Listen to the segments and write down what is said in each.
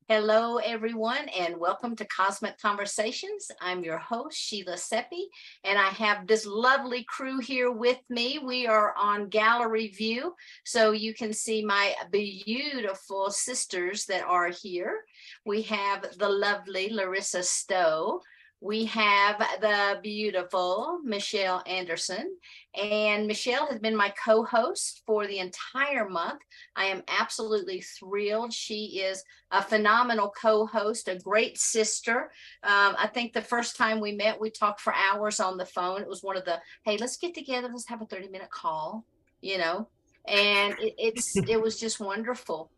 Hello, everyone, and welcome to Cosmic Conversations. I'm your host, Sheila Seppi, and I have this lovely crew here with me. We are on gallery view, so you can see my beautiful sisters that are here. We have the lovely Larissa Stowe. We have the beautiful Michelle Anderson, and Michelle has been my co-host for the entire month. I am absolutely thrilled. She is a phenomenal co-host, a great sister. I think the first time we met, we talked for hours on the phone. It was one of the, hey, let's get together, let's have a 30-minute call, you know, and it was just wonderful.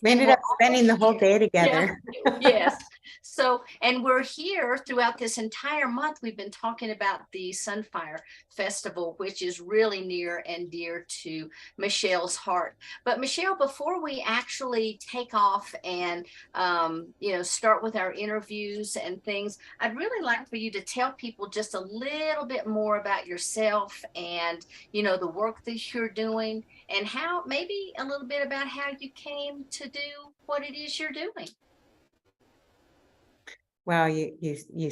We ended up spending the whole day together. Yeah, yes. So, and we're here throughout this entire month. We've been talking about the Sunfire Festival, which is really near and dear to Michelle's heart. But Michelle, before we actually take off and start with our interviews and things, I'd really like for you to tell people just a little bit more about yourself and the work that you're doing, and how maybe a little bit about how you came to do what it is you're doing. Well, you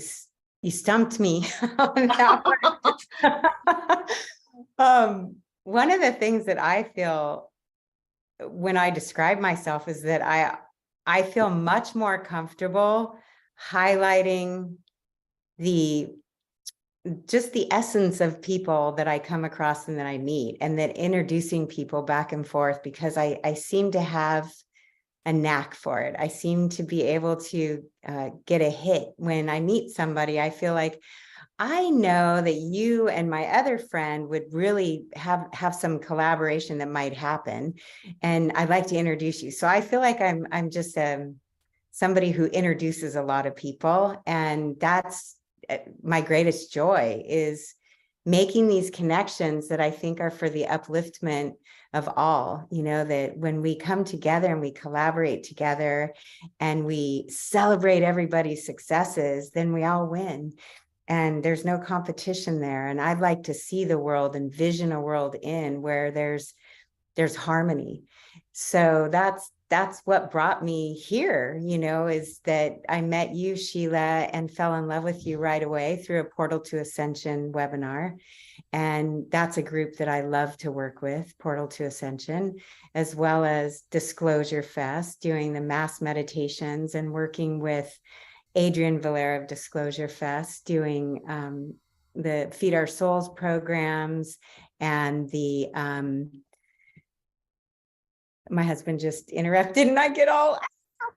stumped me on that one. One of the things that I feel when I describe myself is that I feel much more comfortable highlighting just the essence of people that I come across and that I meet, and that introducing people back and forth, because I seem to have a knack for it. I seem to be able to get a hit when I meet somebody. I feel like I know that you and my other friend would really have some collaboration that might happen, and I'd like to introduce you. So I feel like I'm just somebody who introduces a lot of people, and that's my greatest joy, is making these connections that I think are for the upliftment of all. That when we come together and we collaborate together and we celebrate everybody's successes, then we all win. And there's no competition there. And I'd like to see the world, envision a world where there's harmony. So that's what brought me here, is that I met you, Sheila, and fell in love with you right away through a Portal to Ascension webinar. And that's a group that I love to work with, Portal to Ascension, as well as Disclosure Fest, doing the mass meditations, and working with Adrienne Valera of Disclosure Fest, doing the Feed Our Souls programs, and my husband just interrupted and I get all,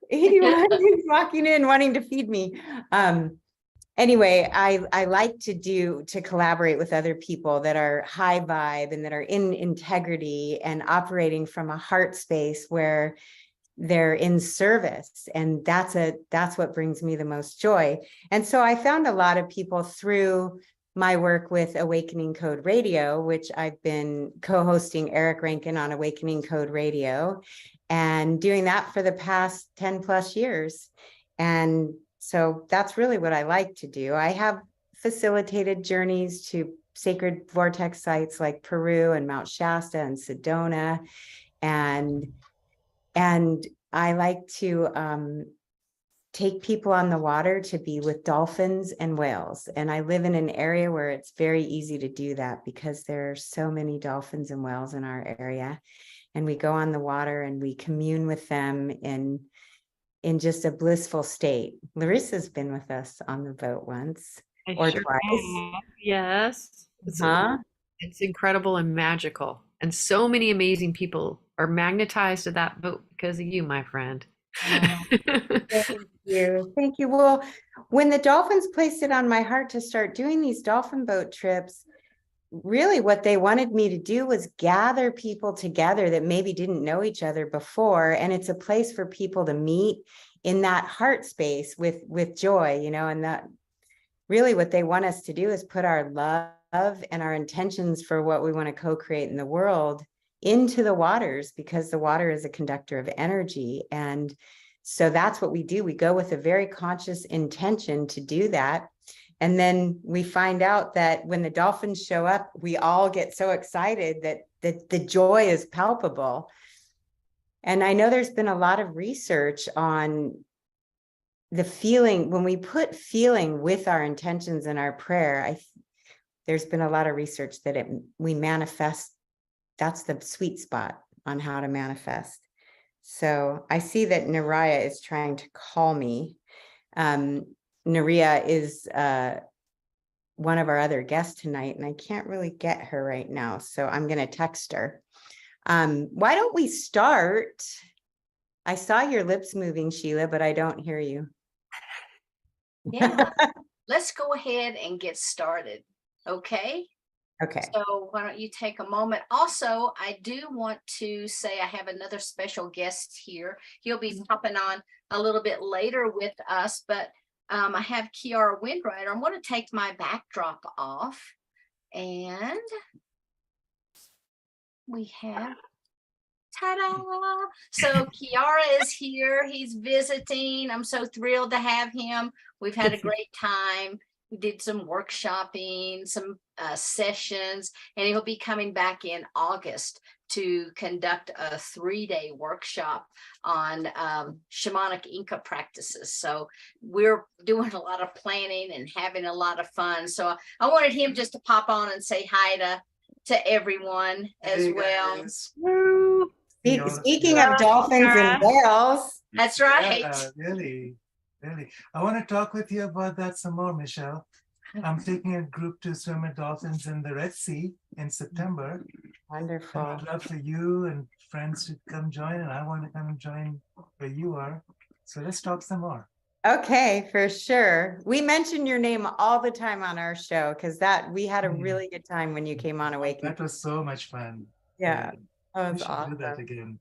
he's walking in wanting to feed me. Anyway, I like to collaborate with other people that are high vibe and that are in integrity and operating from a heart space where they're in service. And that's what brings me the most joy. And so I found a lot of people through my work with Awakening Code Radio, which I've been co-hosting Eric Rankin on Awakening Code Radio, and doing that for the past 10 plus years. And so that's really what I like to do. I have facilitated journeys to sacred vortex sites like Peru and Mount Shasta and Sedona. And I like to take people on the water to be with dolphins and whales. And I live in an area where it's very easy to do that because there are so many dolphins and whales in our area. And we go on the water and we commune with them in just a blissful state. Larissa's been with us on the boat once or twice. Yes. It's incredible and magical. And so many amazing people are magnetized to that boat because of you, my friend. Thank you. Thank you. Well, when the dolphins placed it on my heart to start doing these dolphin boat trips, really what they wanted me to do was gather people together that maybe didn't know each other before. And it's a place for people to meet in that heart space with joy, and that really what they want us to do is put our love and our intentions for what we want to co-create in the world into the waters, because the water is a conductor of energy. And so that's what we do. We go with a very conscious intention to do that. And then we find out that when the dolphins show up, we all get so excited that the joy is palpable. And I know there's been a lot of research on the feeling, when we put feeling with our intentions and our prayer, there's been a lot of research that we manifest. That's the sweet spot on how to manifest. So I see that Naraya is trying to call me. Naria is one of our other guests tonight, and I can't really get her right now. So I'm going to text her. Why don't we start? I saw your lips moving, Sheila, but I don't hear you. Yeah, let's go ahead and get started. Okay. Okay. So why don't you take a moment? Also, I do want to say I have another special guest here. He'll be popping on a little bit later with us, but I have Kiara Windrider. I'm going to take my backdrop off, and we have, ta-da! So Kiara is here. He's visiting. I'm so thrilled to have him. We've had a great time. We did some workshopping, some sessions, and he'll be coming back in August to conduct a 3-day workshop on shamanic Inca practices. So we're doing a lot of planning and having a lot of fun. So I wanted him just to pop on and say hi to everyone as well. Woo. Speaking of dolphins and whales. That's right. Yeah, really. I want to talk with you about that some more, Michelle. I'm taking a group to swim with dolphins in the Red Sea in September. Wonderful. And I'd love for you and friends to come join, and I want to come and join where you are. So let's talk some more. Okay, for sure. We mention your name all the time on our show because we had a really good time when you came on Awaken. That was so much fun. Yeah, that We was should awesome. do that again.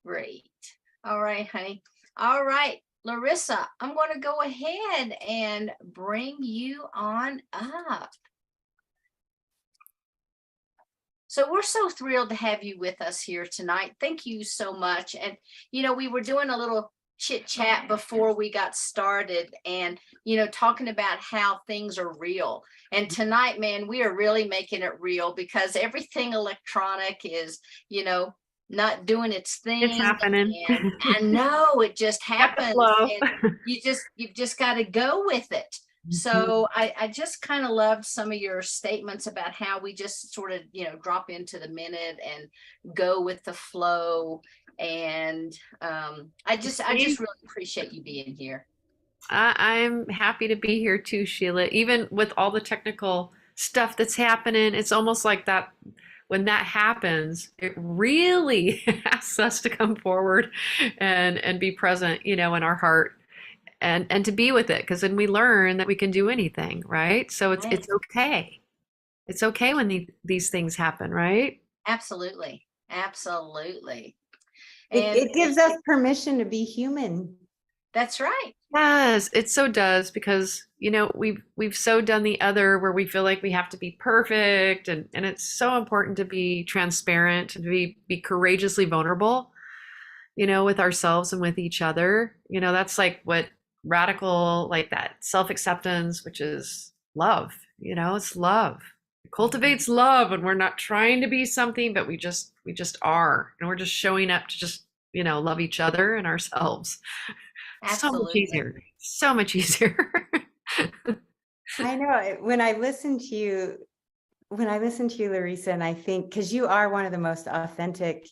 Great. All right, honey. All right, Larissa, I'm going to go ahead and bring you on up. So we're so thrilled to have you with us here tonight. Thank you so much. And, we were doing a little chit chat before we got started and, talking about how things are real. And tonight, man, we are really making it real because everything electronic is, not doing its thing. It's happening. And I know it just happens. And you've just got to go with it. So I just kind of loved some of your statements about how we just sort of, drop into the minute and go with the flow. And I just really appreciate you being here. I'm happy to be here too, Sheila. Even with all the technical stuff that's happening, it's almost like that. When that happens, it really asks us to come forward and be present, in our heart and to be with it. Because then we learn that we can do anything, right? So it's okay. It's okay when these things happen, right? Absolutely. Absolutely. It gives us permission to be human. That's right. Yes, it so does because we've so done the other where we feel like we have to be perfect and it's so important to be transparent and to be courageously vulnerable, with ourselves and with each other. That's like what radical, like that self-acceptance, which is love, it's love. It cultivates love and we're not trying to be something, but we just are, and we're just showing up to just, love each other and ourselves. Absolutely. So much easier. I know when I listen to you, Larissa, and I think, because you are one of the most authentic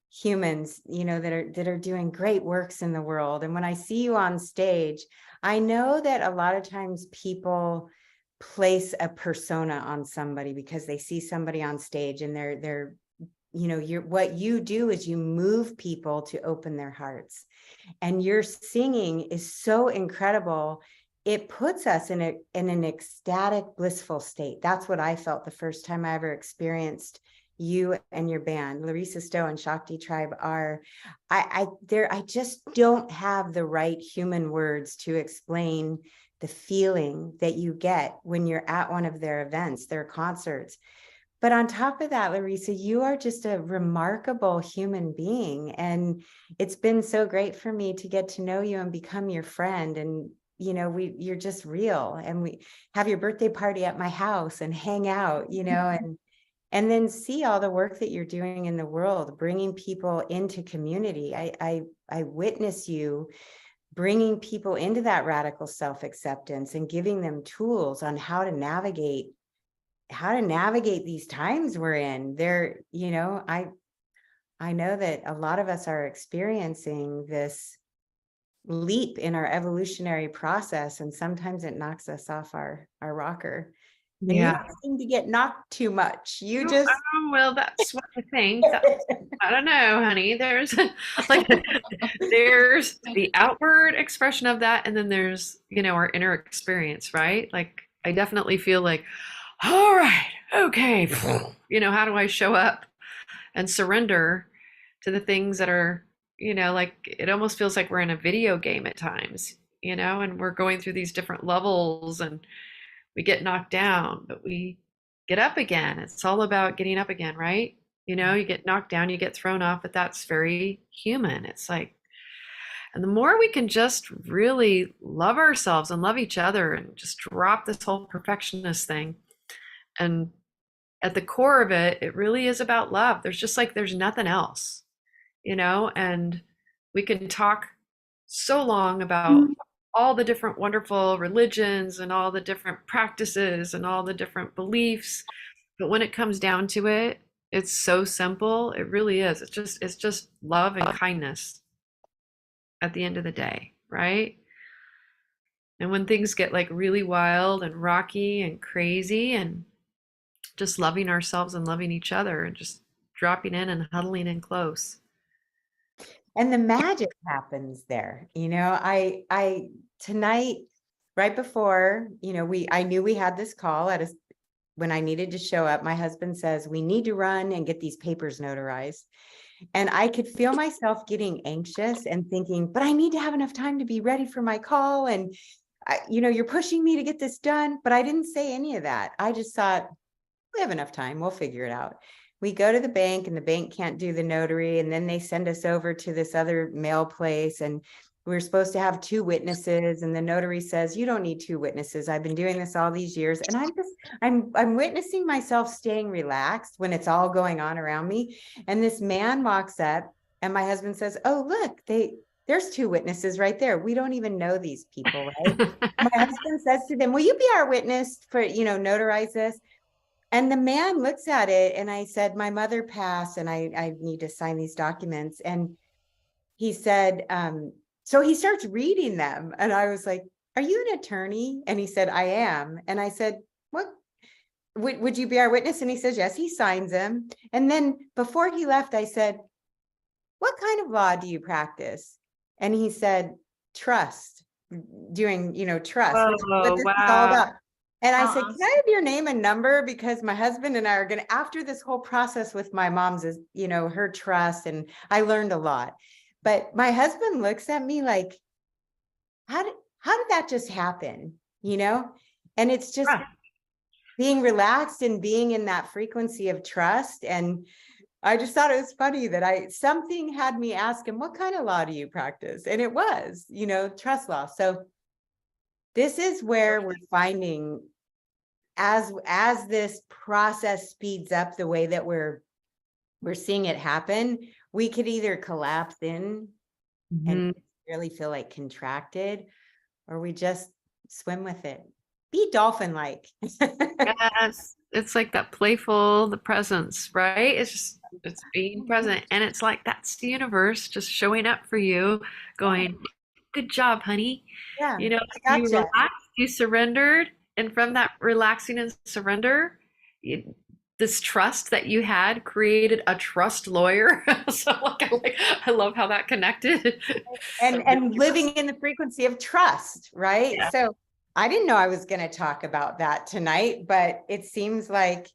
humans, that are doing great works in the world. And when I see you on stage, I know that a lot of times people place a persona on somebody because they see somebody on stage and they're what you do is you move people to open their hearts. And your singing is so incredible. It puts us in an ecstatic, blissful state. That's what I felt the first time I ever experienced you and your band. Larissa Stowe and Shakti Tribe are, I just don't have the right human words to explain the feeling that you get when you're at one of their events, their concerts. But on top of that, Larissa, you are just a remarkable human being. And it's been so great for me to get to know you and become your friend. And, you're just real. And we have your birthday party at my house and hang out, and then see all the work that you're doing in the world, bringing people into community. I witness you bringing people into that radical self-acceptance and giving them tools on how to navigate these times we're in. There, you know, I know that a lot of us are experiencing this leap in our evolutionary process, and sometimes it knocks us off our rocker. And you don't seem to get knocked too much. You just well, that's what I think. I don't know, honey. There's like there's the outward expression of that, and then there's, you know, our inner experience, right? Like I definitely feel like, all right, okay, you know, how do I show up and surrender to the things that are, you know, like it almost feels like we're in a video game at times, you know, and we're going through these different levels and we get knocked down, but we get up again. It's all about getting up again, right? You know, you get knocked down, you get thrown off, but that's very human. It's like, and the more we can just really love ourselves and love each other and just drop this whole perfectionist thing. And at the core of it, it really is about love. There's just like, there's nothing else, you know, and we can talk so long about all the different wonderful religions and all the different practices and all the different beliefs. But when it comes down to it, it's so simple. It really is. It's just love and kindness at the end of the day, right? And when things get like really wild and rocky and crazy, and just loving ourselves and loving each other and just dropping in and huddling in close. and the magic happens there. You know, I tonight, right before, you know, I knew we had this call when I needed to show up. My husband says, we need to run and get these papers notarized. And I could feel myself getting anxious and thinking, but I need to have enough time to be ready for my call. And you know, you're pushing me to get this done. But I didn't say any of that. I just thought, we have enough time. We'll figure it out. We go to the bank and the bank can't do the notary. And then they send us over to this other mail place. And we're supposed to have 2 witnesses. And the notary says, you don't need 2 witnesses. I've been doing this all these years. And I'm witnessing myself staying relaxed when it's all going on around me. And this man walks up and my husband says, oh, look, there's 2 witnesses right there. We don't even know these people, right? My husband says to them, will you be our witness for, you know, notarize this? And the man looks at it, and I said, my mother passed and I need to sign these documents. And he said, so he starts reading them. And I was like, are you an attorney? And he said, I am. And I said, what, would you be our witness? And he says, yes. He signs them. And then before he left, I said, what kind of law do you practice? And he said, trust, doing, you know, trust, which is what this is all about. And I said, can I have your name and number? Because my husband and I are going to, after this whole process with my mom's, is, you know, her trust. And I learned a lot. But my husband looks at me like, how did that just happen? You know? And it's just being relaxed and being in that frequency of trust. And I just thought it was funny that something had me ask him, what kind of law do you practice? And it was, you know, trust law. So this is where we're finding, as this process speeds up the way that we're seeing it happen, we could either collapse in and really feel like contracted, or we just swim with it. Be dolphin-like. Yes, it's like that playful, the presence, right? It's being present. And it's like, that's the universe just showing up for you, going, good job, honey. Yeah, you know, I you gotcha. relaxed, you surrendered, and from that relaxing and surrender, this trust that you had created a trust lawyer. So I love how that connected. And living in the frequency of trust, right? Yeah. So I didn't know I was going to talk about that tonight, but it seems like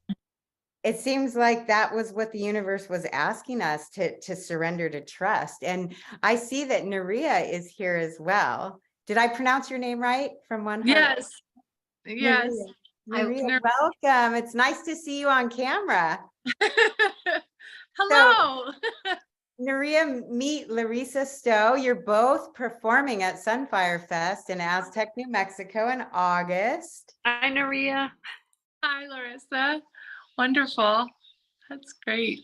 that was what the universe was asking us to surrender to trust. And I see that Naria is here as well. Did I pronounce your name right? From One Heart? Yes. Naria, welcome. It's nice to see you on camera. Hello. So, Naria, meet Larissa Stowe. You're both performing at Sunfire Fest in Aztec, New Mexico in August. Hi, Naria. Hi, Larissa. Wonderful. That's great.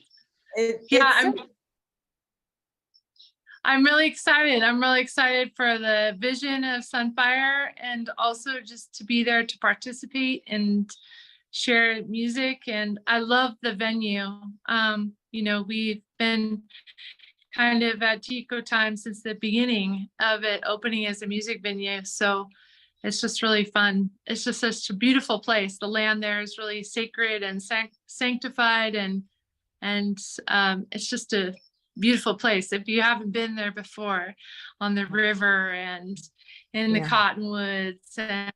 I'm really excited. I'm really excited for the vision of Sunfire and also just to be there to participate and share music. And I love the venue. We've been kind of at Tico time since the beginning of it opening as a music venue. So it's just really fun. It's just such a beautiful place. The land there is really sacred and sanctified, and it's just a beautiful place. If you haven't been there before, on the river and in the cottonwoods, and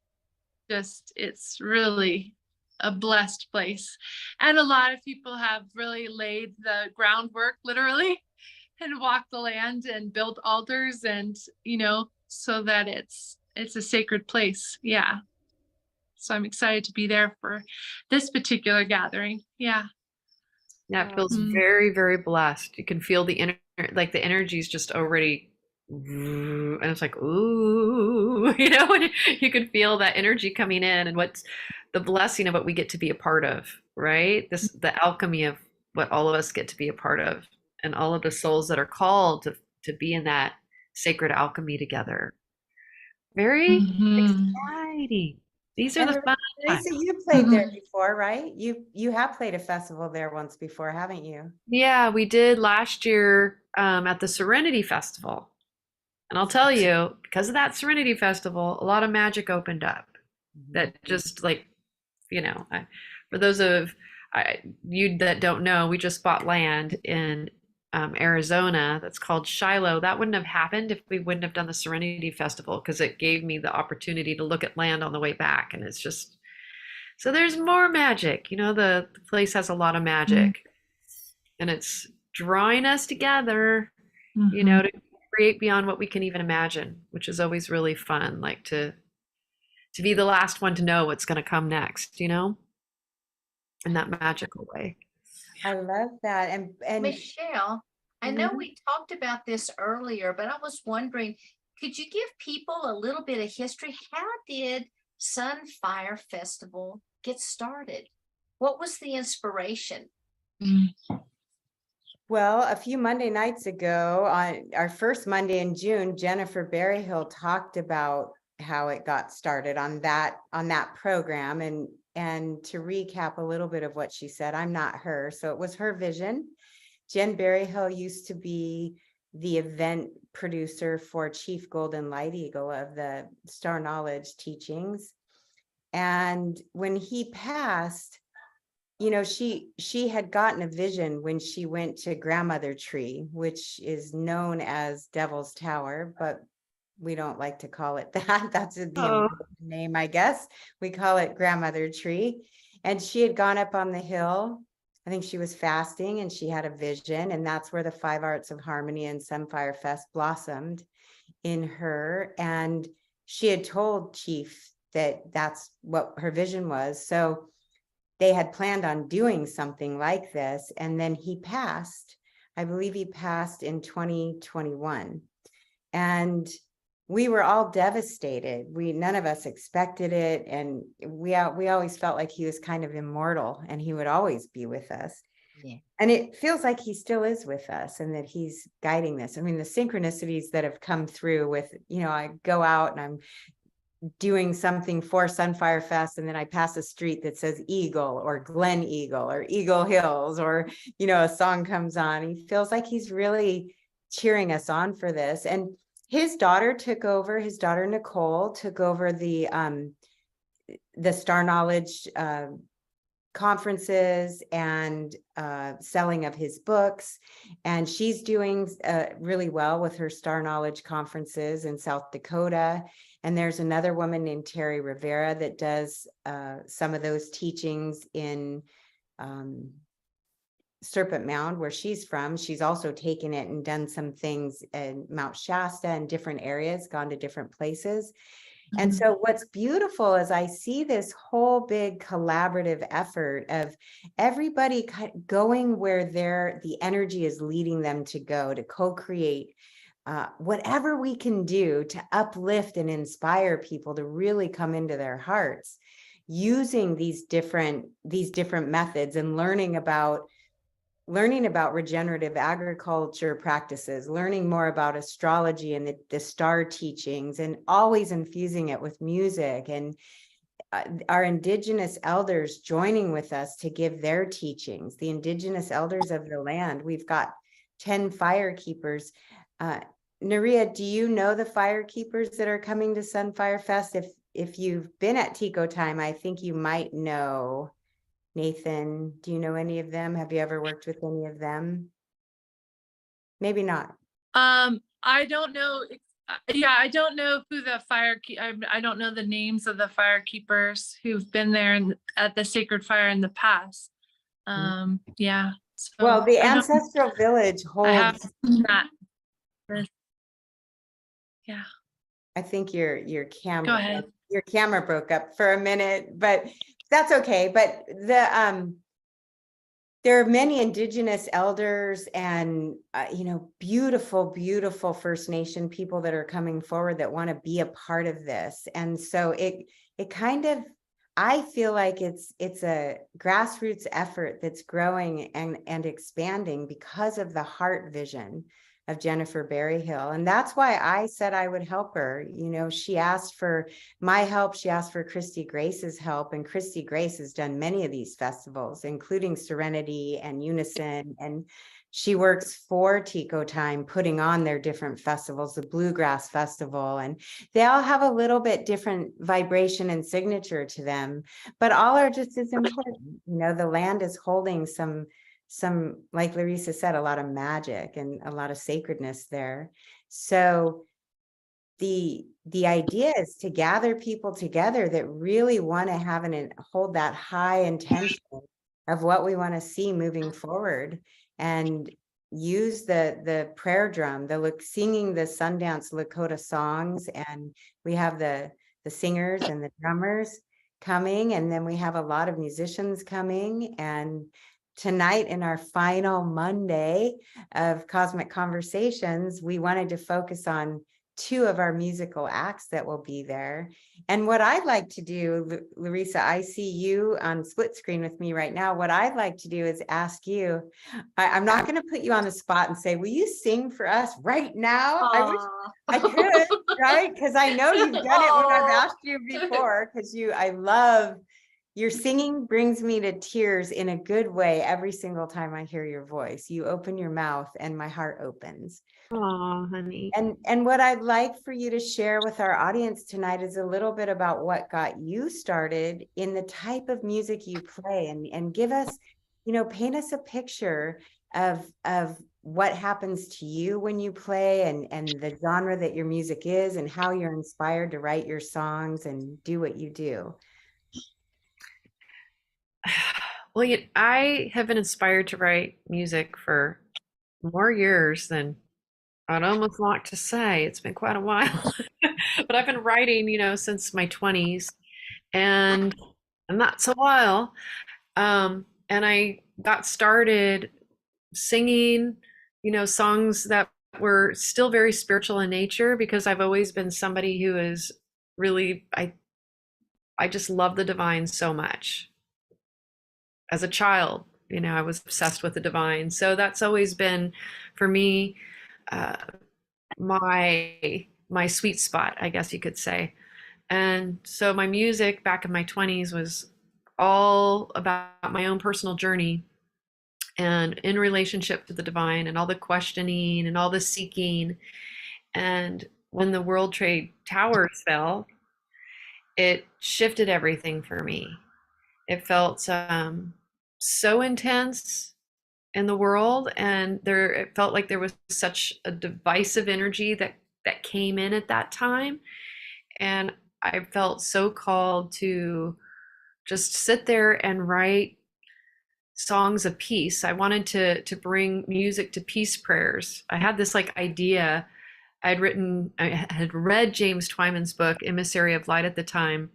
it's really a blessed place. And a lot of people have really laid the groundwork, literally, and walked the land and built altars, and so that it's a sacred place. Yeah. So I'm excited to be there for this particular gathering. Yeah. Yeah, it feels Mm. very, very blessed. You can feel the the energy is just already, and it's like, ooh, and you can feel that energy coming in, and what's the blessing of what we get to be a part of, right? The alchemy of what all of us get to be a part of, and all of the souls that are called to be in that sacred alchemy together. Very exciting. These are the fun times. Lisa, you played there before, right? You have played a festival there once before, haven't you? Yeah, we did last year at the Serenity Festival. And I'll tell you, because of that Serenity Festival, a lot of magic opened up. That just for those of you that don't know, we just bought land in Arizona that's called Shiloh. That wouldn't have happened if we wouldn't have done the Serenity Festival, because it gave me the opportunity to look at land on the way back. And it's just, so there's more magic. The place has a lot of magic, and it's drawing us together, to create beyond what we can even imagine, which is always really fun, like to be the last one to know what's going to come next, in that magical way. I love that. And Michelle, I know we talked about this earlier, but I was wondering, could you give people a little bit of history? How did Sunfire Festival get started? What was the inspiration? Well, a few Monday nights ago, on our first Monday in June, Jennifer Berryhill talked about how it got started on that program. And to recap a little bit of what she said, I'm not her, so it was her vision. Jen Berryhill used to be the event producer for Chief Golden Light Eagle of the Star Knowledge teachings. And when he passed, she had gotten a vision when she went to Grandmother Tree, which is known as Devil's Tower, but we don't like to call it that. That's the name, I guess. We call it Grandmother Tree. And she had gone up on the hill. I think she was fasting, and she had a vision, and that's where the 5 Arts of Harmony and Sunfire Fest blossomed in her. And she had told Chief that that's what her vision was. So they had planned on doing something like this, and then he passed. I believe he passed in 2021. And we were all devastated. None of us expected it. And we always felt like he was kind of immortal and he would always be with us. Yeah. And it feels like he still is with us and that he's guiding this. I mean, the synchronicities that have come through with, I go out and I'm doing something for Sunfire Fest, and then I pass a street that says Eagle or Glen Eagle or Eagle Hills, or, a song comes on. He feels like he's really cheering us on for this. And his daughter Nicole took over the Star Knowledge conferences and selling of his books. And she's doing really well with her Star Knowledge conferences in South Dakota. And there's another woman named Terry Rivera that does some of those teachings in Serpent Mound, where she's from. She's also taken it and done some things in Mount Shasta and different areas, gone to different places. And so what's beautiful is I see this whole big collaborative effort of everybody going where the energy is leading them to go, to co-create whatever we can do to uplift and inspire people to really come into their hearts, using these different methods and learning about learning about regenerative agriculture practices, learning more about astrology and the star teachings, and always infusing it with music, and our indigenous elders joining with us to give their teachings, the indigenous elders of the land. We've got 10 fire keepers. Naria, do you know the fire keepers that are coming to Sunfire Fest? If you've been at Tico Time, I think you might know. Nathan, do you know any of them? Have you ever worked with any of them? Maybe not. I don't know. Yeah, I don't know who the I don't know the names of the fire keepers who've been there at the sacred fire in the past. Yeah. So Well, the I don't- ancestral village I have holds, seen that. Yeah. I think your Go camera, ahead. your camera broke up for a minute, but that's okay. But there are many indigenous elders and beautiful, beautiful First Nation people that are coming forward that want to be a part of this. And so it kind of, I feel like it's a grassroots effort that's growing and expanding because of the heart vision of Jennifer Berryhill. And that's why I said I would help her. She asked for my help. She asked for Christy Grace's help. And Christy Grace has done many of these festivals, including Serenity and Unison. And she works for Tico Time, putting on their different festivals, the Bluegrass Festival. And they all have a little bit different vibration and signature to them, but all are just as important. The land is holding some, like Larissa said, a lot of magic and a lot of sacredness there. So the idea is to gather people together that really want to have and hold that high intention of what we want to see moving forward, and use the prayer drum, singing the Sundance Lakota songs. And we have the singers and the drummers coming, and then we have a lot of musicians coming. And tonight, in our final Monday of Cosmic Conversations, we wanted to focus on 2 of our musical acts that will be there. And what I'd like to do, Larissa, I see you on split screen with me right now. What I'd like to do is ask you, I'm not going to put you on the spot and say, will you sing for us right now? I wish I could, right? Because I know you've done it when I've asked you before, because I love your singing, brings me to tears in a good way every single time I hear your voice. You open your mouth and my heart opens. Oh, honey. And what I'd like for you to share with our audience tonight is a little bit about what got you started in the type of music you play, and give us, paint us a picture of what happens to you when you play, and the genre that your music is, and how you're inspired to write your songs and do what you do. Well, I have been inspired to write music for more years than I'd almost like to say. It's been quite a while, but I've been writing, since my 20s, and that's a while. And I got started singing, songs that were still very spiritual in nature, because I've always been somebody who is really, I just love the divine so much. As a child, I was obsessed with the divine. So that's always been, for me, my sweet spot, I guess you could say. And so my music back in my 20s was all about my own personal journey, and in relationship to the divine, and all the questioning and all the seeking. And when the World Trade Towers fell, it shifted everything for me. It felt so intense in the world, and it felt like there was such a divisive energy that came in at that time. And I felt so called to just sit there and write songs of peace. I wanted to bring music to peace prayers. I had this idea. I had read James Twyman's book, Emissary of Light, at the time,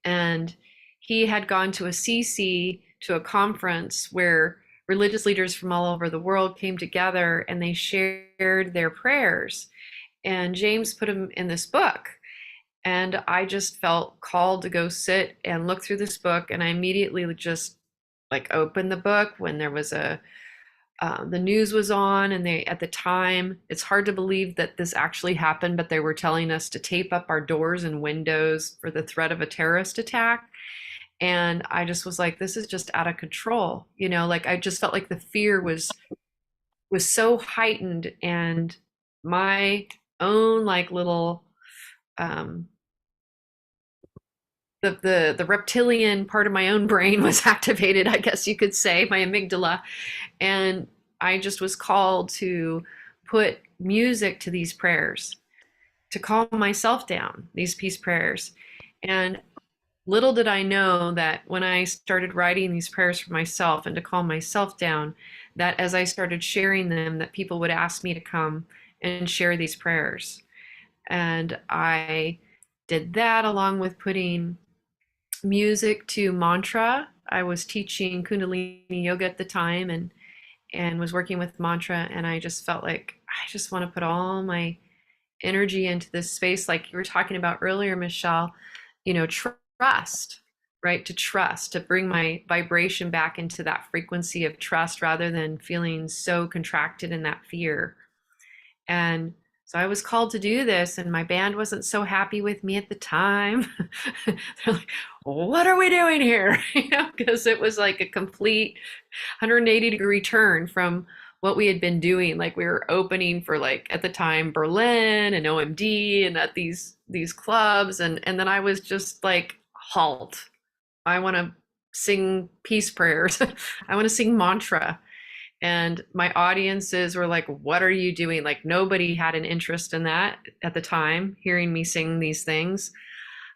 and he had gone to a CC, to a conference where religious leaders from all over the world came together, and they shared their prayers. And James put them in this book. And I just felt called to go sit and look through this book. And I immediately just opened the book when there was a the news was on, and they, at the time, it's hard to believe that this actually happened, but they were telling us to tape up our doors and windows for the threat of a terrorist attack. And I just was like, this is just out of control. You know, like I just felt like the fear was so heightened, and my own like little the reptilian part of my own brain was activated, I guess you could say, my amygdala. And I just was called to put music to these prayers, to calm myself down, these peace prayers. And little did I know that when I started writing these prayers for myself and to calm myself down, that as I started sharing them, that people would ask me to come and share these prayers. And I did that along with putting music to mantra. I was teaching Kundalini yoga at the time, and was working with mantra, and I just felt like I just want to put all my energy into this space, like you were talking about earlier, Michelle, you know, trust, right? To trust, to bring my vibration back into that frequency of trust rather than feeling so contracted in that fear. And so I was called to do this, and my band wasn't so happy with me at the time. They're like, what are we doing here? You know, because it was like a complete 180-degree turn from what we had been doing. Like we were opening for, like, at the time, Berlin and OMD and at these clubs. And then I was just like, halt. I want to sing peace prayers. I want to sing mantra. And my audiences were like, what are you doing? Like nobody had an interest in that at the time, hearing me sing these things.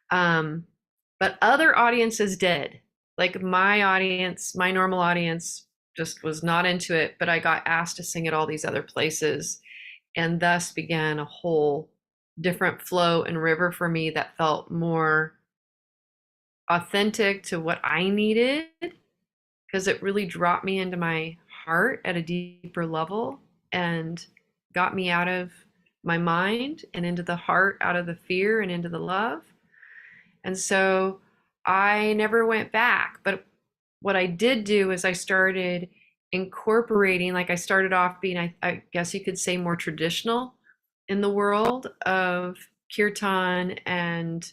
But other audiences did. Like my audience, my normal audience just was not into it, but I got asked to sing at all these other places. And thus began a whole different flow and river for me that felt more authentic to what I needed, because it really dropped me into my heart at a deeper level and got me out of my mind and into the heart, out of the fear and into the love. And so I never went back. But what I did do is I started incorporating, like I started off being, I guess you could say, more traditional in the world of kirtan and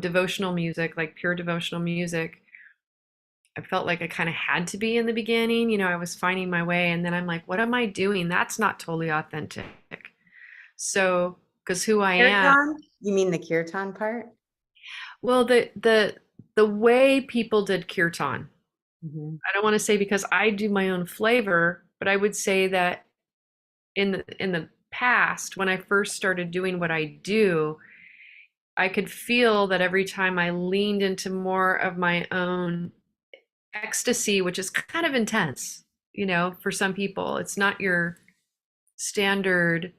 devotional music, like pure devotional music. I felt like I kind of had to be in the beginning. You know, I was finding my way, and then I'm like, what am I doing? That's not totally authentic. So, because who I am. Kirtan? You mean the kirtan part? Well, the way people did kirtan. Mm-hmm. I don't want to say because I do my own flavor, but I would say that in the past, when I first started doing what I do, I could feel that every time I leaned into more of my own ecstasy, which is kind of intense, you know, for some people. It's not your standard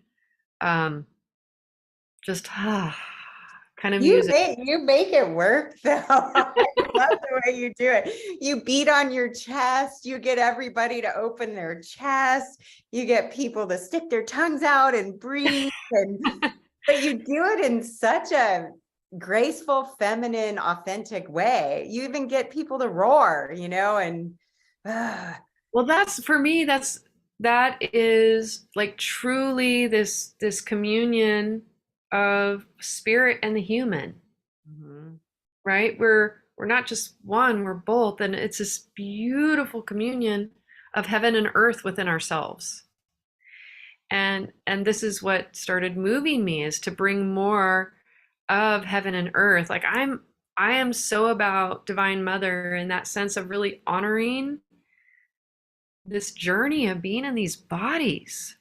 just kind of music. You make it work though. I love the way you do it. You beat on your chest, you get everybody to open their chest, you get people to stick their tongues out and breathe, but you do it in such a graceful, feminine, authentic way. You even get people to roar, you know, and well, that's, for me, that is like truly this communion of spirit and the human. mm-hmm. Right? We're not just one, we're both, and it's this beautiful communion of heaven and earth within ourselves. And this is what started moving me, is to bring more of heaven and earth. Like I am so about Divine Mother in that sense of really honoring this journey of being in these bodies.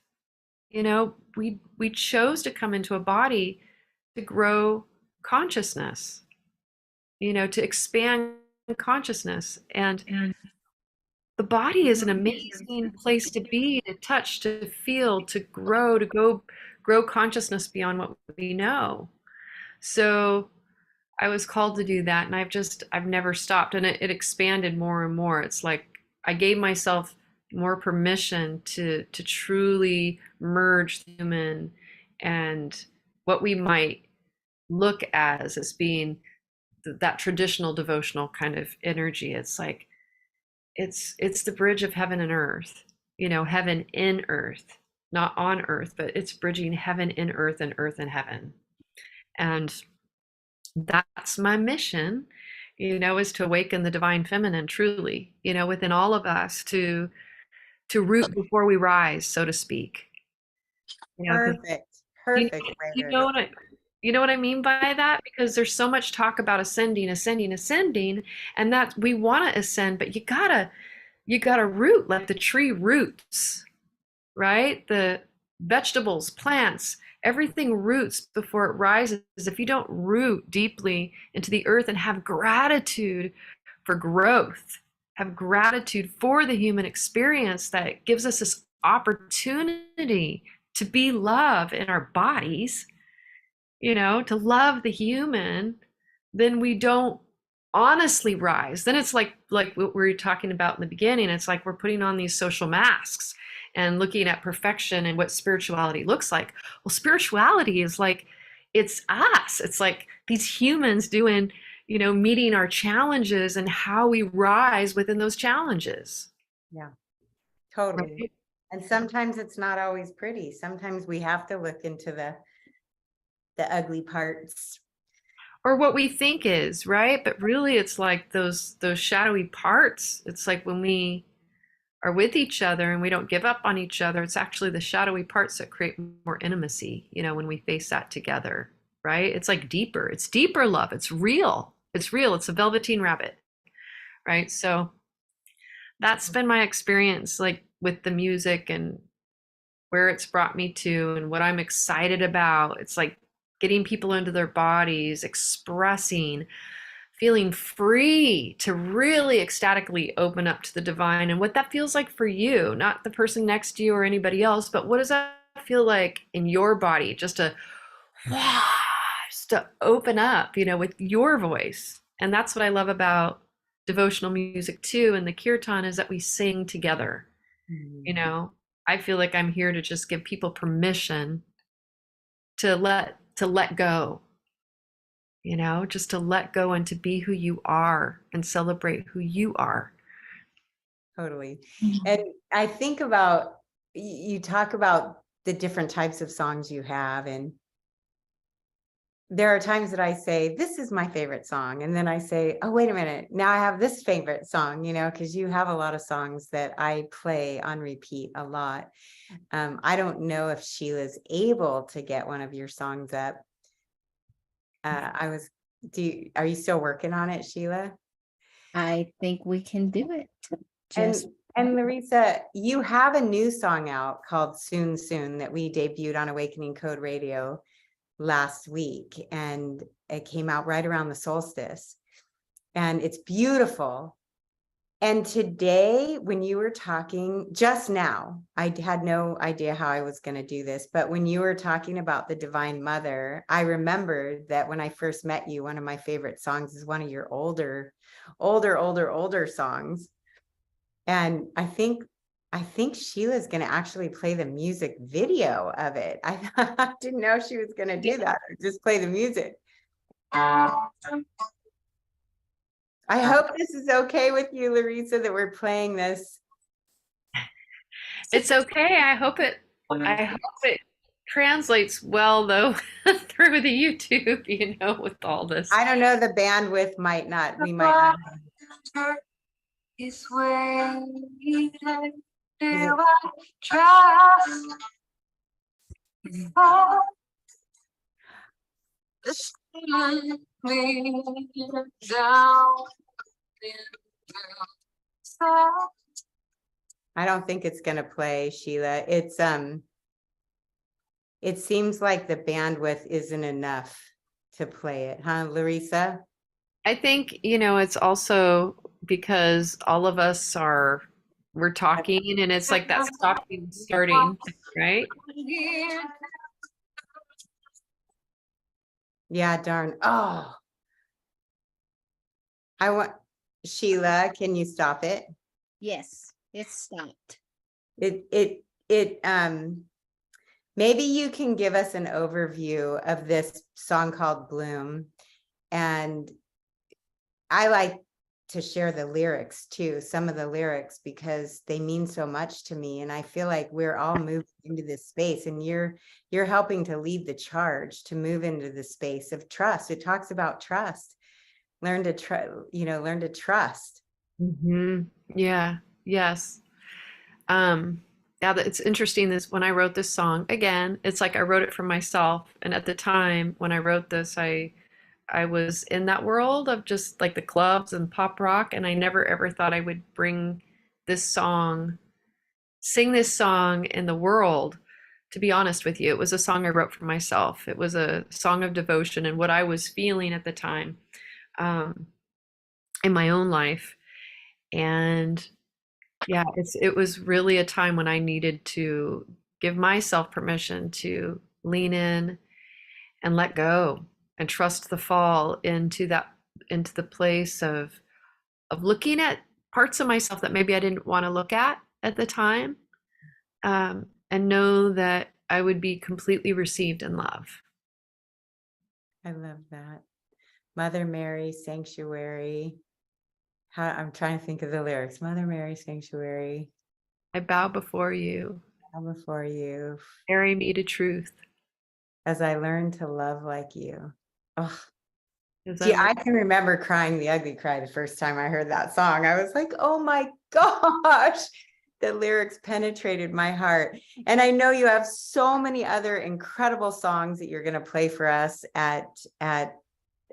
You know, we chose to come into a body to grow consciousness, you know, to expand consciousness. And the body is an amazing place to be, to touch, to feel, to grow, grow consciousness beyond what we know. So I was called to do that, and I've never stopped, and it expanded more and more. It's like I gave myself more permission to truly merge the human and what we might look as being that traditional devotional kind of energy. It's like it's the bridge of heaven and earth. heaven in earth, not on earth, but it's bridging heaven in earth and earth in heaven. And that's my mission, is to awaken the divine feminine truly, within all of us, to root before we rise, so to speak. 'Cause Perfect. you, Perfect way you to know what I, you know what I mean by that? Because there's so much talk about ascending, and that we want to ascend, but you gotta root like the tree roots, right? The vegetables, plants, everything roots before it rises. If you don't root deeply into the earth and have gratitude for growth, have gratitude for the human experience that gives us this opportunity to be love in our bodies, to love the human, then we don't honestly rise. Then it's like what we were talking about in the beginning. It's like we're putting on these social masks and looking at perfection and what spirituality looks like. Well, spirituality is like, it's us. It's like these humans doing, meeting our challenges and how we rise within those challenges. Yeah, totally. Right? And sometimes it's not always pretty. Sometimes we have to look into the ugly parts. Or what we think is, right? But really it's like those shadowy parts. It's like when we are with each other and we don't give up on each other, it's actually the shadowy parts that create more intimacy, when we face that together, right? It's like deeper. It's deeper love. It's real. It's real. It's a velveteen rabbit, right? So that's been my experience, like with the music and where it's brought me to and what I'm excited about. It's like getting people into their bodies, expressing, feeling free to really ecstatically open up to the divine and what that feels like for you, not the person next to you or anybody else, but what does that feel like in your body? Just to open up, with your voice. And that's what I love about devotional music too. And the kirtan is that we sing together. I feel like I'm here to just give people permission to let go, just to let go and to be who you are and celebrate who you are. Totally. And I think about, you talk about the different types of songs you have, and there are times that I say, this is my favorite song. And then I say, oh, wait a minute, now I have this favorite song, because you have a lot of songs that I play on repeat a lot. I don't know if Sheila's able to get one of your songs up. Are you still working on it, Sheila? I think we can do it. And Larissa, you have a new song out called Soon Soon that we debuted on Awakening Code Radio last week, and it came out right around the solstice, and it's beautiful. And today, when you were talking just now, I had no idea how I was going to do this, but when you were talking about the Divine Mother, I remembered that when I first met you, one of my favorite songs is one of your older songs. And I think Sheila's going to actually play the music video of it. I didn't know she was going to do that, or just play the music. I hope this is okay with you, Larissa, that we're playing this. It's okay. I hope it translates well, though, through the YouTube, with all this. I don't know, the bandwidth might not, we might not. Is where do I trust? Oh, the sun down. I don't think it's going to play, Sheila. It seems like the bandwidth isn't enough to play it, huh, Larissa? I think, it's also because all of us we're talking, and it's like that stopping, starting, right? Yeah, darn. Oh, Sheila, can you stop it? Yes, it's stopped. Maybe you can give us an overview of this song called Bloom. And I like to share the lyrics too, some of the lyrics, because they mean so much to me. And I feel like we're all moving into this space, and you're helping to lead the charge to move into the space of trust. It talks about trust. Learn to trust. Yeah. Yes. Yeah, it's interesting this when I wrote this song, again, it's like I wrote it for myself. And at the time when I wrote this, I was in that world of just like the clubs and pop rock, and I never ever thought I would bring this song, sing this song in the world. To be honest with you, it was a song I wrote for myself. It was a song of devotion and what I was feeling at the time, in my own life. And yeah, it was really a time when I needed to give myself permission to lean in and let go and trust the fall into the place of looking at parts of myself that maybe I didn't want to look at the time, and know that I would be completely received in love. I love that. Mother Mary, sanctuary. I'm trying to think of the lyrics. Mother Mary, sanctuary. I bow before you. Bow before you. Carry me to truth. As I learn to love like you. Oh, As see, I I can remember crying the ugly cry the first time I heard that song. I was like, oh my gosh, the lyrics penetrated my heart. And I know you have so many other incredible songs that you're going to play for us at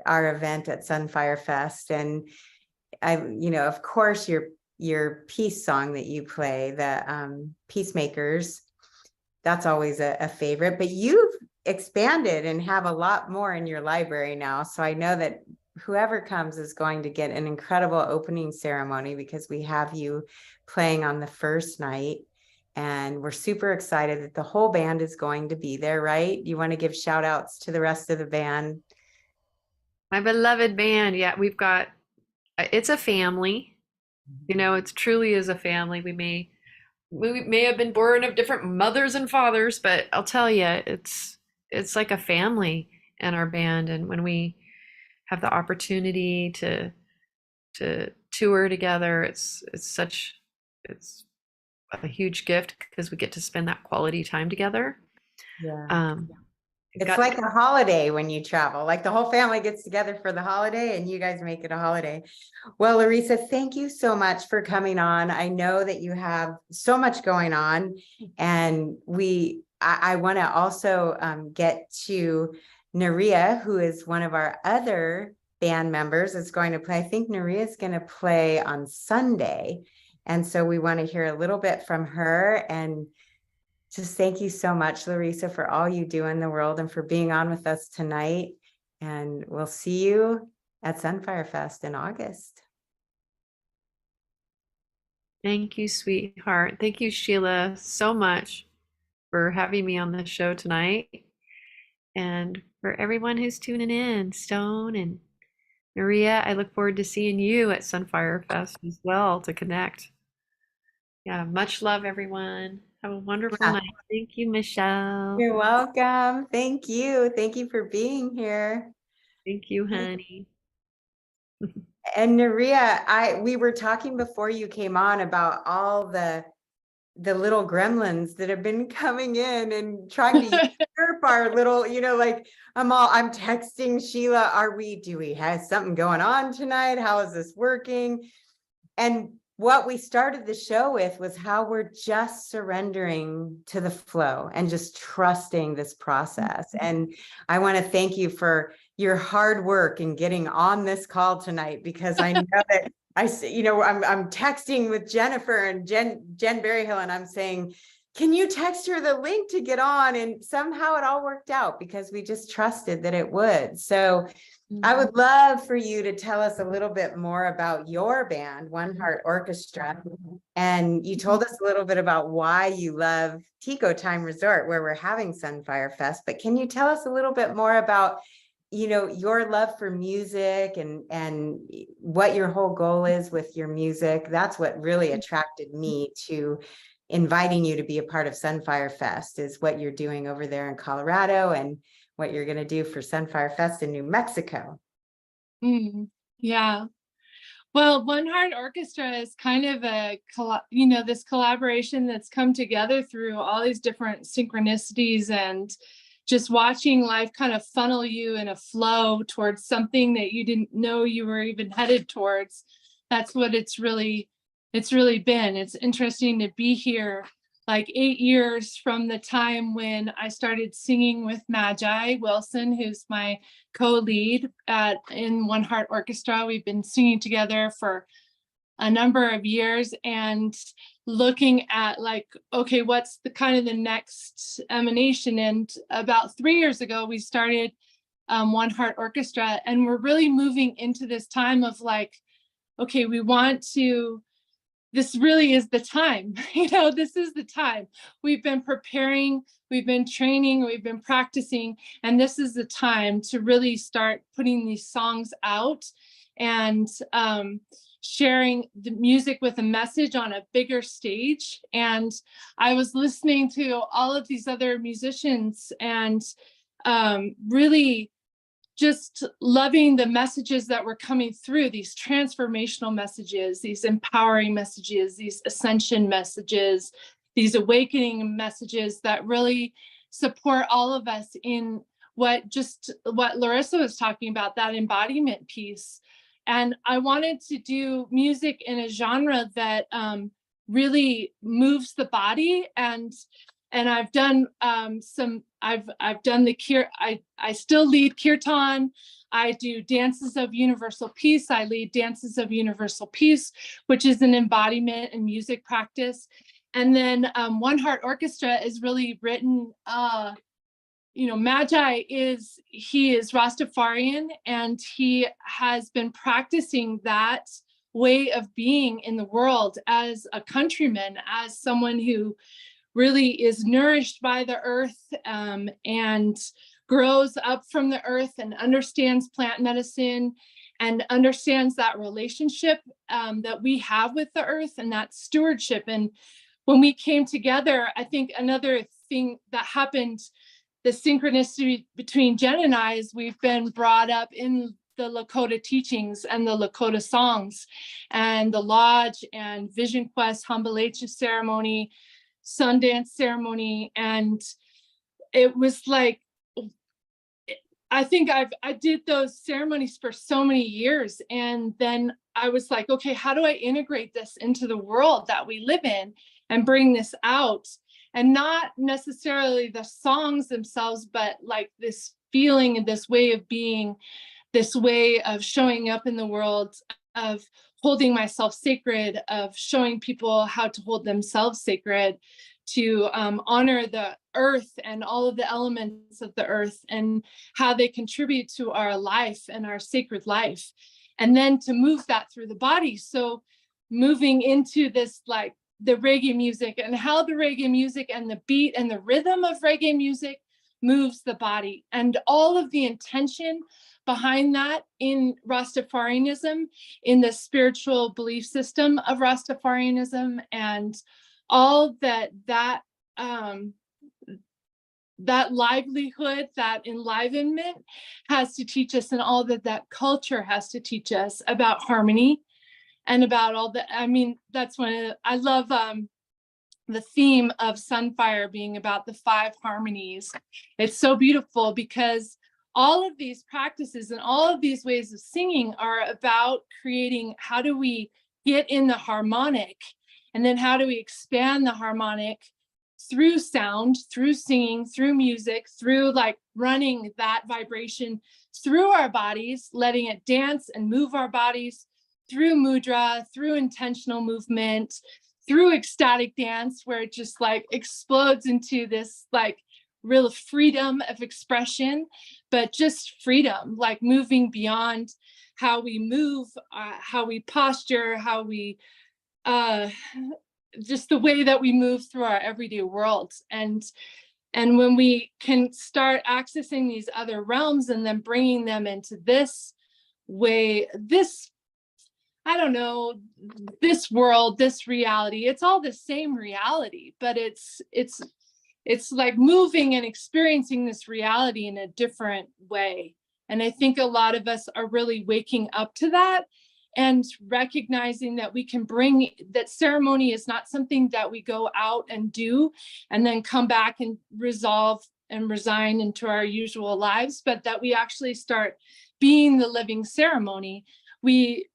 our event at Sunfire Fest. And of course, your peace song that you play, the Peacemakers, that's always a favorite. But you've expanded and have a lot more in your library now. So I know that whoever comes is going to get an incredible opening ceremony, because we have you playing on the first night. And we're super excited that the whole band is going to be there, right? You want to give shout outs to the rest of the band? My beloved band. Yeah, it's a family. It truly is a family. We may have been born of different mothers and fathers, but I'll tell you, it's like a family in our band. And when we have the opportunity to tour together, it's a huge gift, because we get to spend that quality time together. Yeah. It's like a holiday when you travel, like the whole family gets together for the holiday, and you guys make it a holiday. Well, Larissa, thank you so much for coming on. I know that you have so much going on, and I want to also get to Naria, who is one of our other band members, is going to play. I think Naria is going to play on Sunday. And so we want to hear a little bit from her. And just thank you so much, Larissa, for all you do in the world and for being on with us tonight. And we'll see you at Sunfire Fest in August. Thank you, sweetheart. Thank you, Sheila, so much for having me on the show tonight. And for everyone who's tuning in, Stone and Maria, I look forward to seeing you at Sunfire Fest as well to connect. Yeah, much love, everyone. Have a wonderful night. Thank you, Michelle. You're welcome. Thank you. Thank you for being here. Thank you, honey. And Naria, we were talking before you came on about all the little gremlins that have been coming in and trying to usurp our little, like I'm texting Sheila, do we have something going on tonight? How is this working? And what we started the show with was how we're just surrendering to the flow and just trusting this process. And I want to thank you for your hard work in getting on this call tonight, because I know that I'm texting with Jennifer and Jen Berryhill, and I'm saying, can you text her the link to get on? And somehow it all worked out because we just trusted that it would. So I would love for you to tell us a little bit more about your band, One Heart Orchestra. And you told us a little bit about why you love Tico Time Resort, where we're having Sunfire Fest. But can you tell us a little bit more about, your love for music and what your whole goal is with your music? That's what really attracted me to inviting you to be a part of Sunfire Fest, is what you're doing over there in Colorado and what you're going to do for Sunfire Fest in New Mexico. Yeah. Well, One Heart Orchestra is kind of this collaboration that's come together through all these different synchronicities and just watching life kind of funnel you in a flow towards something that you didn't know you were even headed towards. That's what it's really been. It's interesting to be here like 8 years from the time when I started singing with Magi Wilson, who's my co-lead in One Heart Orchestra. We've been singing together for a number of years and looking at like, okay, what's the kind of the next emanation? And about 3 years ago, we started One Heart Orchestra, and we're really moving into this time of like, okay, this really is the time, this is the time. We've been preparing, we've been training, we've been practicing, and this is the time to really start putting these songs out and sharing the music with a message on a bigger stage. And I was listening to all of these other musicians and really just loving the messages that were coming through, these transformational messages, these empowering messages, these ascension messages, these awakening messages that really support all of us in what Larissa was talking about, that embodiment piece. And I wanted to do music in a genre that really moves the body, and I've done I've done the I still lead kirtan. I do dances of universal peace. I lead dances of universal peace, which is an embodiment and music practice. And then One Heart Orchestra is really written, Magi is Rastafarian, and he has been practicing that way of being in the world as a countryman, as someone who really is nourished by the earth and grows up from the earth and understands plant medicine and understands that relationship that we have with the earth and that stewardship. And when we came together, I think another thing that happened, the synchronicity between Jen and I, is we've been brought up in the Lakota teachings and the Lakota songs and the lodge and Vision Quest, Hambalecha ceremony, Sundance ceremony. And it was like, I think I did those ceremonies for so many years. And then I was like, okay, how do I integrate this into the world that we live in and bring this out? And not necessarily the songs themselves, but like this feeling and this way of being, this way of showing up in the world, of holding myself sacred, of showing people how to hold themselves sacred, to honor the earth and all of the elements of the earth and how they contribute to our life and our sacred life. And then to move that through the body. So moving into this, like the reggae music, and how the reggae music and the beat and the rhythm of reggae music moves the body, and all of the intention behind that in Rastafarianism, in the spiritual belief system of Rastafarianism, and all that livelihood, that enlivenment has to teach us, and all that culture has to teach us about harmony and about all the, that's when I love the theme of Sunfire being about the 5 harmonies. It's so beautiful because all of these practices and all of these ways of singing are about creating, how do we get in the harmonic, and then how do we expand the harmonic through sound, through singing, through music, through like running that vibration through our bodies, letting it dance and move our bodies, through mudra, through intentional movement, through ecstatic dance, where it just like explodes into this like real freedom of expression, but just freedom, like moving beyond how we move, how we posture, how we just the way that we move through our everyday world. And when we can start accessing these other realms and then bringing them into this way, this, I don't know, this world, this reality, it's all the same reality, but it's like moving and experiencing this reality in a different way. And I think a lot of us are really waking up to that and recognizing that we can bring that ceremony is not something that we go out and do and then come back and resolve and resign into our usual lives, but that we actually start being the living ceremony. We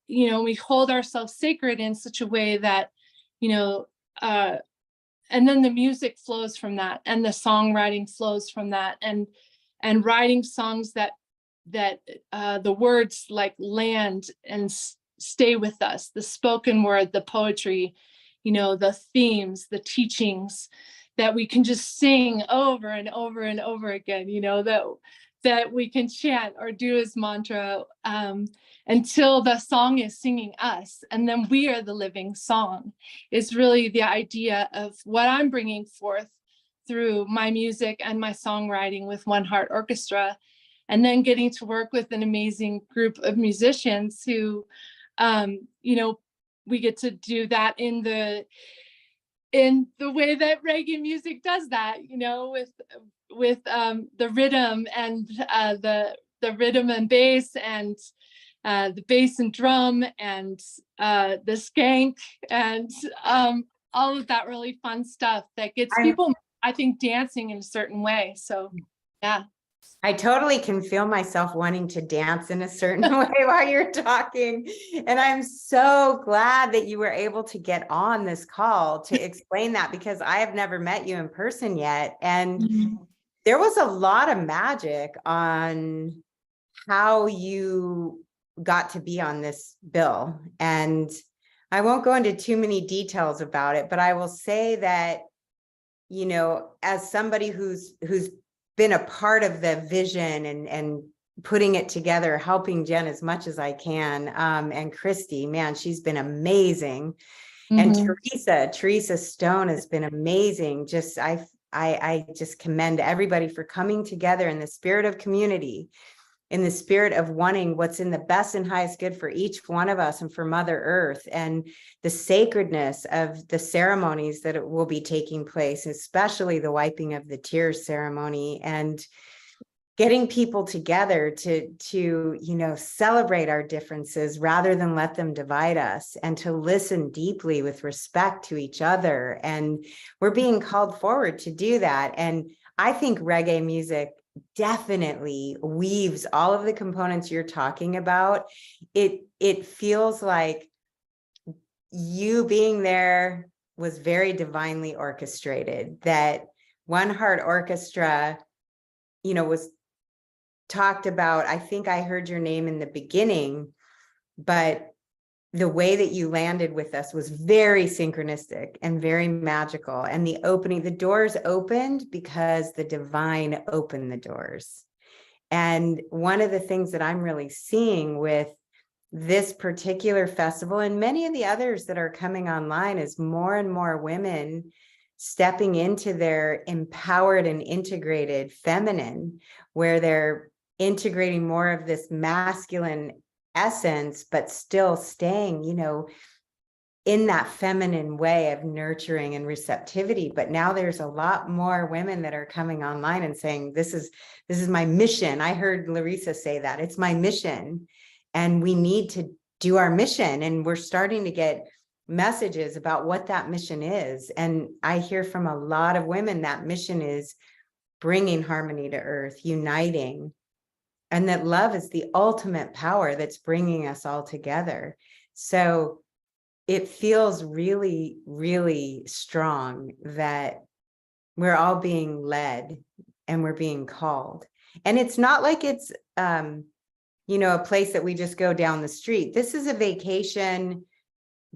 hold ourselves sacred in such a way that, and then the music flows from that, and the songwriting flows from that, and writing songs that the words like land and stay with us, the spoken word, the poetry, the themes, the teachings that we can just sing over and over and over again, that we can chant or do as mantra until the song is singing us, and then we are the living song, is really the idea of what I'm bringing forth through my music and my songwriting with One Heart Orchestra, and then getting to work with an amazing group of musicians who, we get to do that in the way that reggae music does that, with the rhythm and the rhythm and bass, and the bass and drum, and the skank, and all of that really fun stuff that gets people, I think, dancing in a certain way. So, yeah. I totally can feel myself wanting to dance in a certain way while you're talking. And I'm so glad that you were able to get on this call to explain that, because I have never met you in person yet. And there was a lot of magic on how you got to be on this bill. And I won't go into too many details about it, but I will say that, as somebody who's been a part of the vision and putting it together, helping Jen as much as I can. And Christy, man, she's been amazing. And Teresa Stone has been amazing. I just commend everybody for coming together in the spirit of community, in the spirit of wanting what's in the best and highest good for each one of us and for Mother Earth, and the sacredness of the ceremonies that will be taking place, especially the wiping of the tears ceremony, and getting people together to celebrate our differences rather than let them divide us, and to listen deeply with respect to each other. And we're being called forward to do that. And I think reggae music definitely weaves all of the components you're talking about. It feels like you being there was very divinely orchestrated, that One Heart Orchestra, was talked about. I think I heard your name in the beginning, but the way that you landed with us was very synchronistic and very magical. And the doors opened because the divine opened the doors. And one of the things that I'm really seeing with this particular festival and many of the others that are coming online is more and more women stepping into their empowered and integrated feminine, where they're integrating more of this masculine essence, but still staying, in that feminine way of nurturing and receptivity. But now there's a lot more women that are coming online and saying, this is my mission. I heard Larissa say that it's my mission, and we need to do our mission. And we're starting to get messages about what that mission is. And I hear from a lot of women that mission is bringing harmony to earth, uniting, and that love is the ultimate power that's bringing us all together. So it feels really, really strong that we're all being led and we're being called. And it's not like it's, a place that we just go down the street. This is a vacation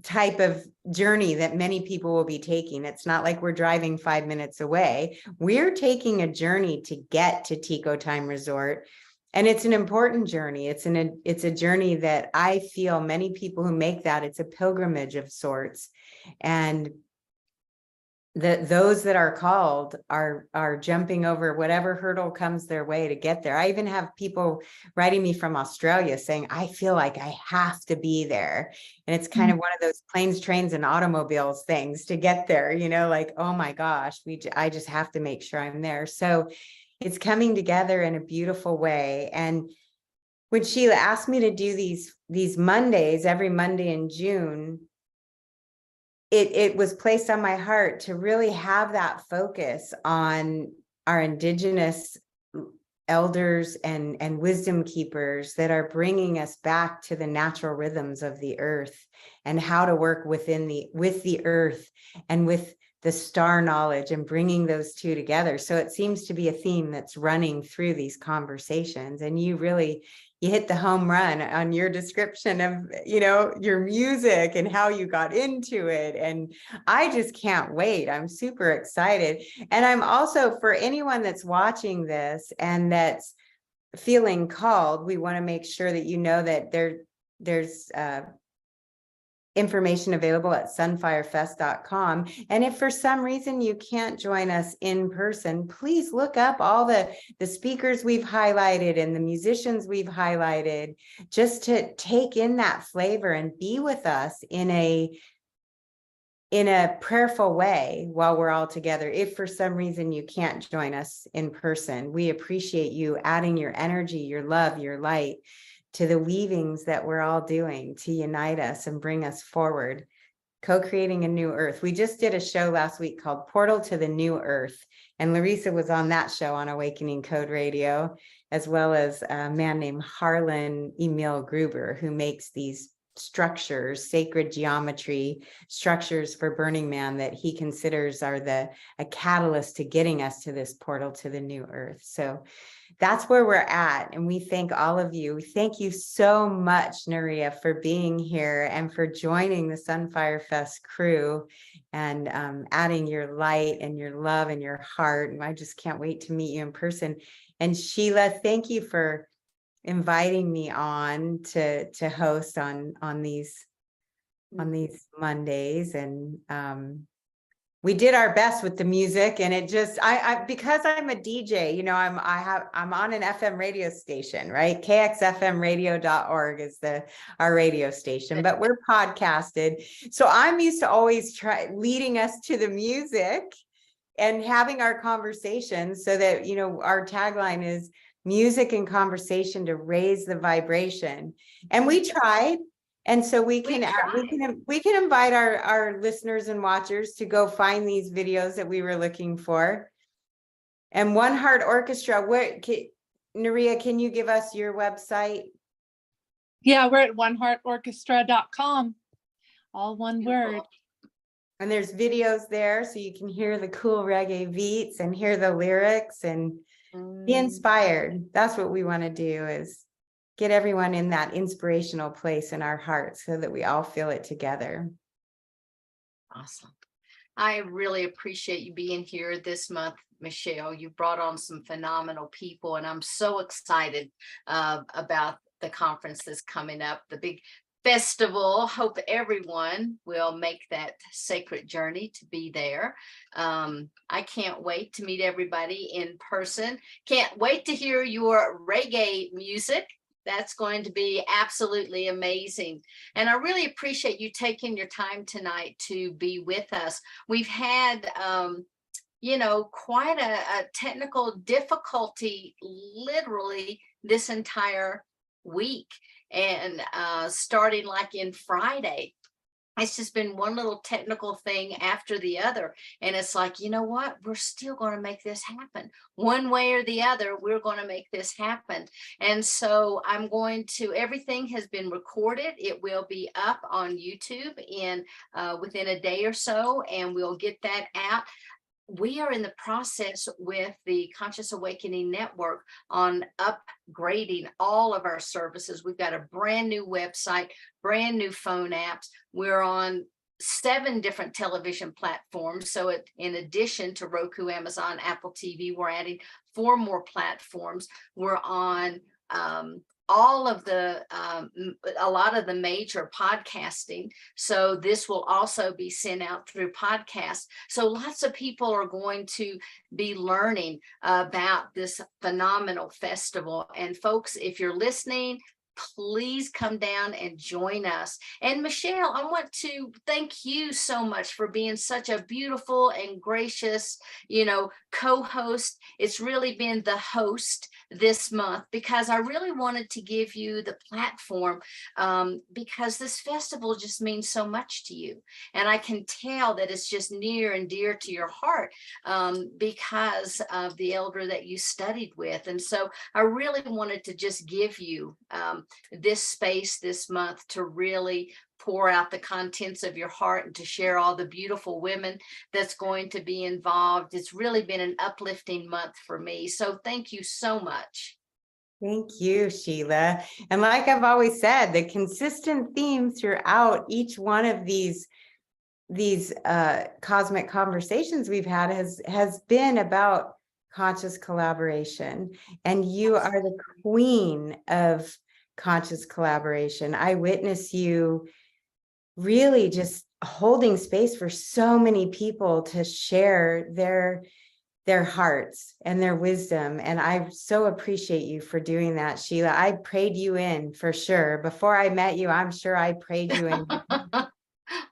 type of journey that many people will be taking. It's not like we're driving 5 minutes away. We're taking a journey to get to Tico Time Resort. And it's an important journey. It's a journey that I feel many people who make that, it's a pilgrimage of sorts. And those that are called are jumping over whatever hurdle comes their way to get there. I even have people writing me from Australia saying, I feel like I have to be there. And it's kind of one of those planes, trains, and automobiles things to get there, like, oh my gosh, I just have to make sure I'm there. So it's coming together in a beautiful way. And when Sheila asked me to do these Mondays, every Monday in June, it was placed on my heart to really have that focus on our indigenous elders and wisdom keepers that are bringing us back to the natural rhythms of the earth, and how to work with the earth and with the star knowledge, and bringing those two together. So it seems to be a theme that's running through these conversations, and you hit the home run on your description of, your music and how you got into it. And I just can't wait. I'm super excited. And I'm also, for anyone that's watching this and that's feeling called, we want to make sure that you know that there's information available at sunfirefest.com. And if for some reason you can't join us in person, please look up all the speakers we've highlighted and the musicians we've highlighted, just to take in that flavor and be with us in a prayerful way while we're all together. If for some reason you can't join us in person, we appreciate you adding your energy, your love, your light to the weavings that we're all doing to unite us and bring us forward, co-creating a new earth. We just did a show last week called Portal to the New Earth, and Larissa was on that show on Awakening Code Radio, as well as a man named Harlan Emil Gruber, who makes these structures, sacred geometry structures for Burning Man, that he considers are a catalyst to getting us to this portal to the new earth. So that's where we're at. And we thank all of you. We thank you so much, Nuria, for being here and for joining the Sunfire Fest crew and adding your light and your love and your heart. And I just can't wait to meet you in person. And Sheila, thank you for inviting me on to host on these Mondays. And we did our best with the music, and it just, I because I'm a DJ, I'm on an FM radio station, right? KXFMradio.org is our radio station, but we're podcasted. So I'm used to always leading us to the music and having our conversations, so that, our tagline is music and conversation to raise the vibration. And we tried. And so we can invite our listeners and watchers to go find these videos that we were looking for. And One Heart Orchestra, Nuria, can you give us your website? Yeah, we're at oneheartorchestra.com. All one word. And there's videos there, so you can hear the cool reggae beats and hear the lyrics and be inspired. That's what we want to do, is get everyone in that inspirational place in our hearts, so that we all feel it together. Awesome. I really appreciate you being here this month, Michelle. You brought on some phenomenal people, and I'm so excited about the conference that's coming up, the big festival. Hope everyone will make that sacred journey to be there. I can't wait to meet everybody in person. Can't wait to hear your reggae music. That's going to be absolutely amazing. And I really appreciate you taking your time tonight to be with us. We've had, quite a technical difficulty literally this entire week. And starting like in Friday, it's just been one little technical thing after the other. And it's like, you know what? We're still going to make this happen. One way or the other, we're going to make this happen. And so everything has been recorded. It will be up on YouTube within a day or so, and we'll get that out. We are in the process with the Conscious Awakening Network on upgrading all of our services. We've got a brand new website, brand new phone apps. We're on 7 different television platforms. So in addition to Roku, Amazon, Apple TV, we're adding 4 more platforms. We're on all of a lot of the major podcasting. So this will also be sent out through podcasts. So lots of people are going to be learning about this phenomenal festival. And folks, if you're listening, please come down and join us. And Michelle, I want to thank you so much for being such a beautiful and gracious, co-host. It's really been the host this month because I really wanted to give you the platform, because this festival just means so much to you. And I can tell that it's just near and dear to your heart, because of the elder that you studied with. And so I really wanted to just give you this space this month to really pour out the contents of your heart and to share all the beautiful women that's going to be involved. It's really been an uplifting month for me. So thank you so much. Thank you, Sheila. And like I've always said, the consistent theme throughout each one of these cosmic conversations we've had has been about conscious collaboration. And you are the queen of conscious collaboration. I witness you really just holding space for so many people to share their hearts and their wisdom. And I so appreciate you for doing that, Sheila. I prayed you in for sure. Before I met you, I'm sure I prayed you in.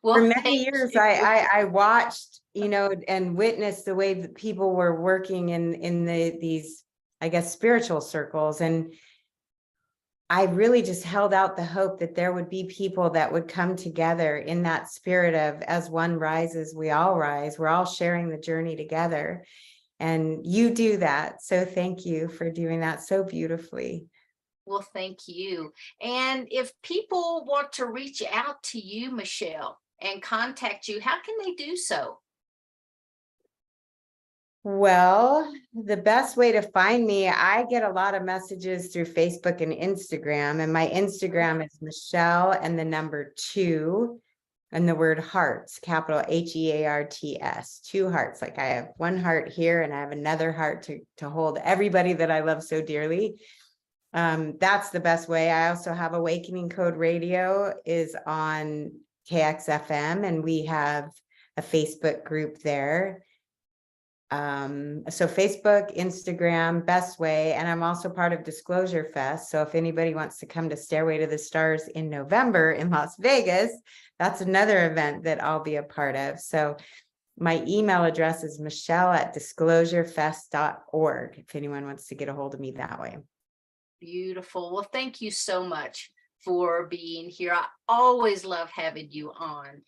Well, for many thank years, you. I watched, and witnessed the way that people were working in these, I guess, spiritual circles. And I really just held out the hope that there would be people that would come together in that spirit of, as one rises, we all rise. We're all sharing the journey together. And you do that. So thank you for doing that so beautifully. Well, thank you. And if people want to reach out to you, Michelle, and contact you, how can they do so? Well, the best way to find me, I get a lot of messages through Facebook and Instagram, and my Instagram is Michelle and the number 2 and the word hearts, capital HEARTS, 2 hearts. Like I have one heart here and I have another heart to hold everybody that I love so dearly. That's the best way. I also have Awakening Code Radio is on KXFM, and we have a Facebook group there. So Facebook, Instagram, best way. And I'm also part of Disclosure Fest. So if anybody wants to come to Stairway to the Stars in November in Las Vegas, that's another event that I'll be a part of. So my email address is michelle@disclosurefest.org if anyone wants to get a hold of me that way. Beautiful. Well, thank you so much for being here. I always love having you on.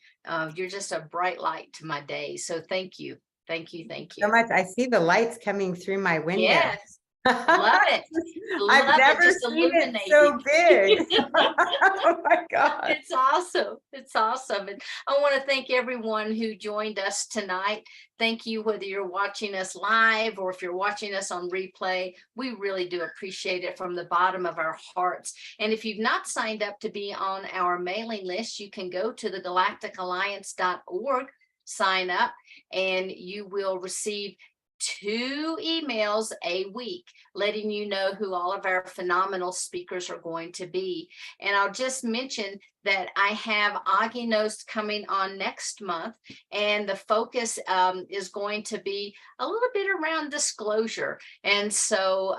You're just a bright light to my day. So thank you. Thank you. Thank you So much. I see the lights coming through my window. Yes. Love it. I've Love never it. Just seen it so big. Oh my God. It's awesome. It's awesome. And I want to thank everyone who joined us tonight. Thank you, whether you're watching us live or if you're watching us on replay. We really do appreciate it from the bottom of our hearts. And if you've not signed up to be on our mailing list, you can go to the galacticalliance.org, sign up, and you will receive 2 emails a week letting you know who all of our phenomenal speakers are going to be. And I'll just mention that I have Aginos coming on next month, and the focus is going to be a little bit around disclosure. And so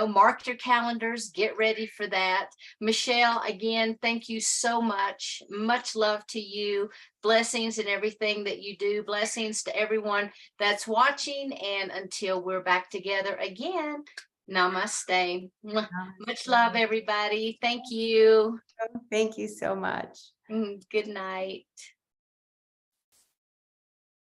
mark your calendars, get ready for that. Michelle, again, thank you so much. Much love to you. Blessings in everything that you do. Blessings to everyone that's watching. And until we're back together again, namaste. Much love, everybody. Thank you. Thank you so much. Good night.